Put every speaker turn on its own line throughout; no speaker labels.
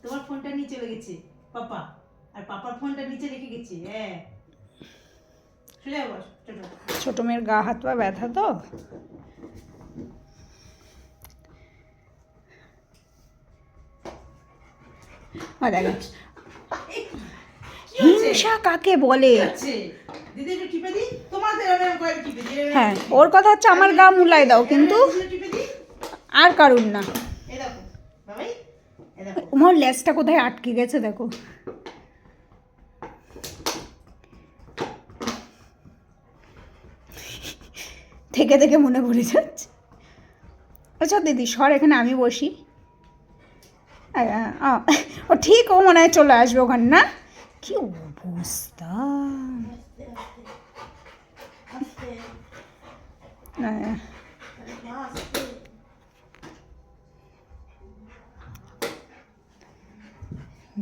তোমার ফোনটা নিয়ে চলে গেছে পাপা, আর পাপার ফোনটা নিচে রেখে গেছে। হ্যাঁ, শুনে যাবো ছোট।
ছোট মেয়ের গা হাত পা ব্যথা তো, দেখেন হিংসা কাকে বলে।
দিদি একটু টিপে দিই, তোমাদের এরকম করে টিপে দিই।
হ্যাঁ, ওর কথা হচ্ছে আমার গা মুলাই দাও, কিন্তু
টিপে দিই,
আর কারুর না।
এই দেখো বাবাই, এই দেখো।
আমার লেজটা কোথায় আটকে গেছে দেখো। থেকে থেকে মনে পড়ে যাচ্ছে। আচ্ছা দিদি সর, এখানে আমি বসি। ও ঠিক, ও মনে হয় চলে আসবে ওখানে, না? কি অবস্থা!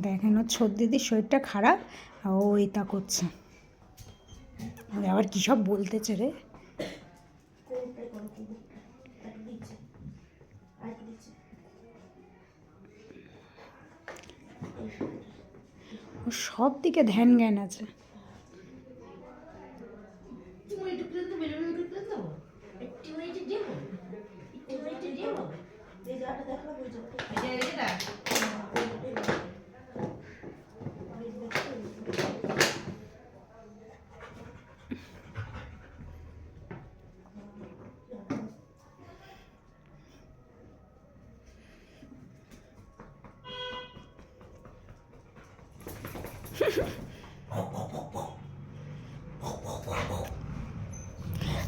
দেখেন ও ছোট দিদির শরীরটা খারাপ, আর ও এটা করছে। আবার কী সব বলতেছে রে। ও সব দিকে ধ্যান জ্ঞান আছে।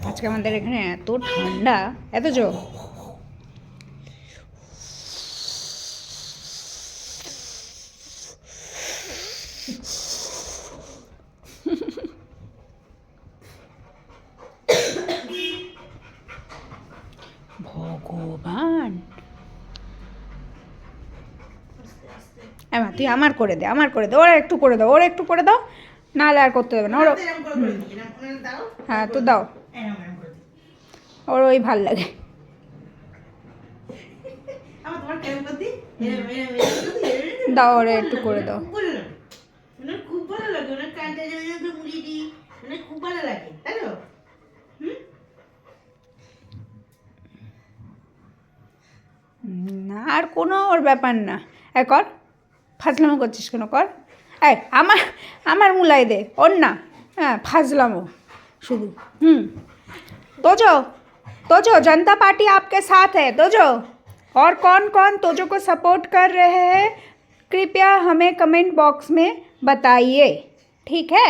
আজকে আমাদের এখানে এত ঠান্ডা, এত জোর। ভগবান, এমা তুই আমার করে দে, আমার করে দে, ওরা একটু করে দাও, ওরা একটু করে দাও, নাহলে আর করতে দেবে না ওর। হ্যাঁ তো দাও, ওর ওই ভাল লাগে। দাও, ওরা একটু করে দাও।
খুব ভালো লাগে, ওনার কানটা মুড়ি দিই, খুব ভালো লাগে, তাই তো?
না, আর কোনো ওর ব্যাপার না। কর, ফাজলামো করছিস কেন? কর, আমার আমার মুলাই দে, ওর না। হ্যাঁ, ফাজলামো শুধু। তোজো, তোजो जनता पार्टी आपके साथ है तोजो। और कौन कौन तोजो को सपोर्ट कर रहे हैं कृपया हमें कमेंट बॉक्स में बताइए, ठीक है?